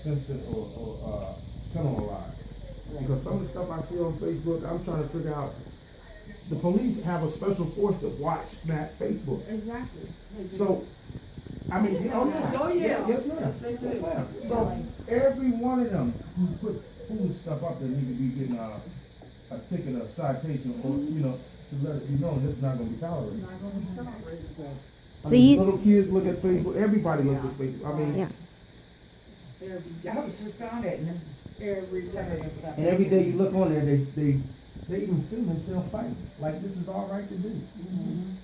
censored or penalized. Because some of the stuff I see on Facebook, I'm trying to figure out. The police have a special force to watch that Facebook. Exactly. So, I mean, yes, ma'am. So every one of them who put foolish stuff up there need to be getting a ticket, a citation, or to let it be known this is not going to be tolerated. So you little kids look at Facebook. Everybody looks at Facebook. I mean, I was just on it, and every stuff. And every day you look on there, they even film themselves fighting. Like this is all right to do. Mm-hmm.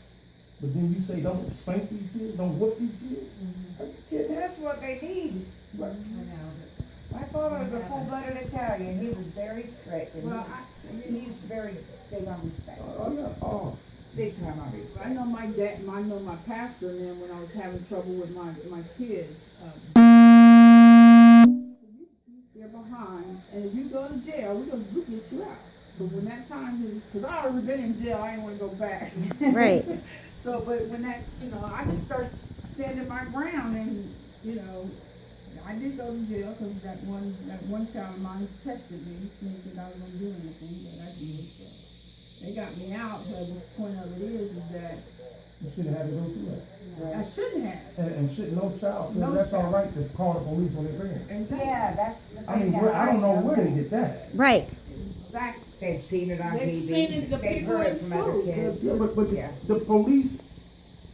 But then you say don't spank these kids, don't whoop these kids. Are you kidding? That's what they need. Like, My father was a full-blooded Italian. He was very strict, and he's very big on respect. Oh. Big time on respect. I know my dad. I know my pastor. And then when I was having trouble with my kids, they're behind, and if you go to jail, we'll get you out. But when that time is, because I already been in jail, I didn't want to go back. Right. So, but when that, I just start standing my ground, and I did go to jail because that one child of mine tested me, thinking I was going to do anything, but I did. So they got me out, but the point of it is that You shouldn't have to go through that. I shouldn't have. And should no child feel that's all right to call the police on their parents. Exactly. Yeah, that's the thing. I mean, I don't know where they get that. right. Exactly. They've seen it on They've TV. seen it, the They've people heard in it from other school. kids. Yeah, but the police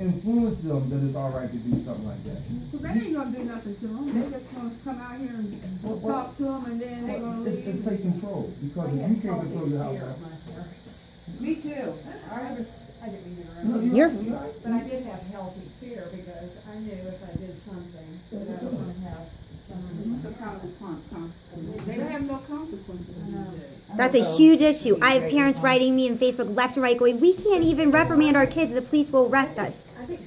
influence them that it's all right to do something like that. Because they ain't gonna do nothing to them. They just gonna come out here and talk to them, and then they're gonna leave. It's take control because if you can't control your house. Me too. I didn't mean to No, interrupt. you're right. But I did have healthy fear because I knew if I did something that I was going to have Some kind of consequences. They don't have no consequences these days. That's a huge issue. I have parents writing me in Facebook left and right going, we can't even reprimand our kids. The police will arrest us. I think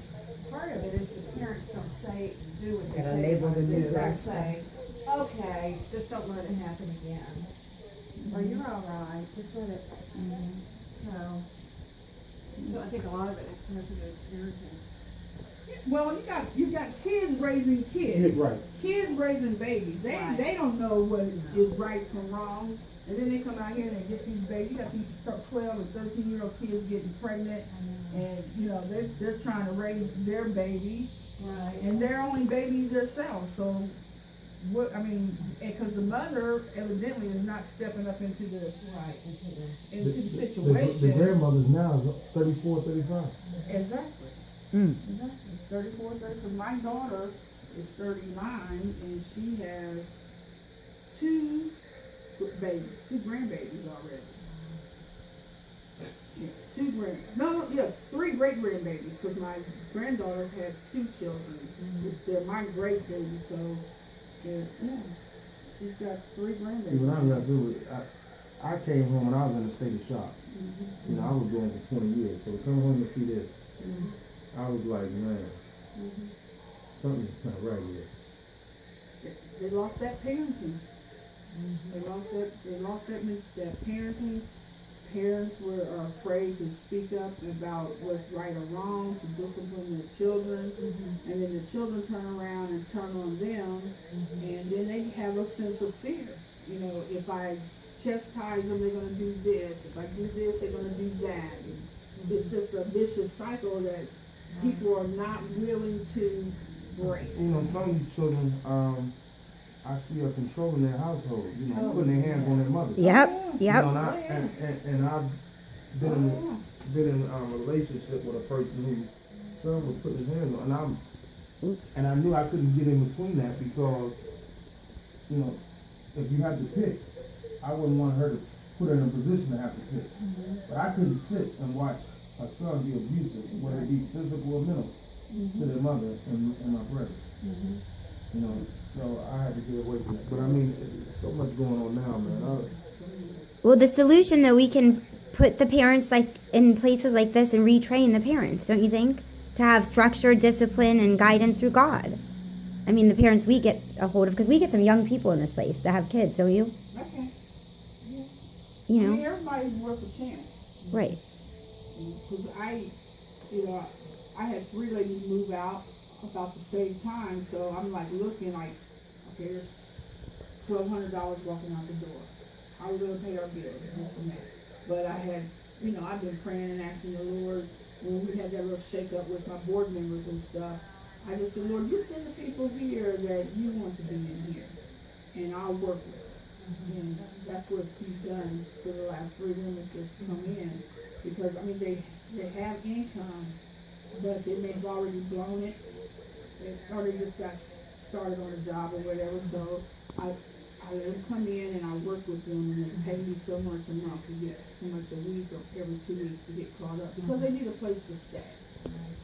part of it is the parents don't say and do what they Gotta say label they the do. new They're thing. saying, okay, just don't let it happen again. Or you're all right, just let it. So I think a lot of it has to do with parenting. Well, you got kids raising kids. Yeah, right. Kids raising babies. Right. They don't know what is right from wrong. And then they come out here and they get these babies. You got these 12 and 13-year-old kids getting pregnant, and they're trying to raise their baby, Right. and they're only babies themselves. So, because the mother evidently is not stepping up into the Right, into the The situation. grandmothers now is 34, 35. Exactly. Exactly. 34, 35. My daughter is 39, and she has two grandbabies already. Yeah, three great grandbabies, because my granddaughter had 2 children. They're my great babies, so she's got 3 grandbabies. See, what I'm gonna do is, I came home and I was in a state of shock. I was doing it for 20 years, so to come home and see this, I was like, man, something's not right here. They lost that parenting. They lost that parenting. Parents were afraid to speak up about what's right or wrong, to discipline their children, and then the children turn around and turn on them, and then they have a sense of fear. If I chastise them, they're going to do this. If I do this, they're going to do that. And it's just a vicious cycle that people are not willing to break. Some children, I see are controlling their household, putting their hands on their mother. Yep. And I've been in a relationship with a person whose son was putting his hands on, and I knew I couldn't get in between that because, if you had to pick, I wouldn't want her to put her in a position to have to pick. But I couldn't sit and watch a son be abusive, whether it be physical or mental, to their mother and my brother. So I had to get away from that. But I mean, there's so much going on now, man. Well, the solution, though, we can put the parents in places like this and retrain the parents, don't you think? To have structure, discipline, and guidance through God. I mean, the parents we get a hold of, because we get some young people in this place that have kids, don't you? Okay. Yeah. You know? Everybody's worth a chance. Right. Because I had 3 ladies move out about the same time, so I'm looking like, okay, there's $1,200 walking out the door. How are we gonna pay our bills and this and that? But I had, I've been praying and asking the Lord when we had that little shake up with my board members and stuff. I just said, Lord, you send the people here that you want to be in here, and I'll work with them. And that's what He's done for the last 3 women that's come in, because they have income, but they may have already blown it, or they just got started on a job or whatever. So I let them come in and I work with them, and they pay me so much a month to get so much a week or every 2 weeks to get caught up, because they need a place to stay.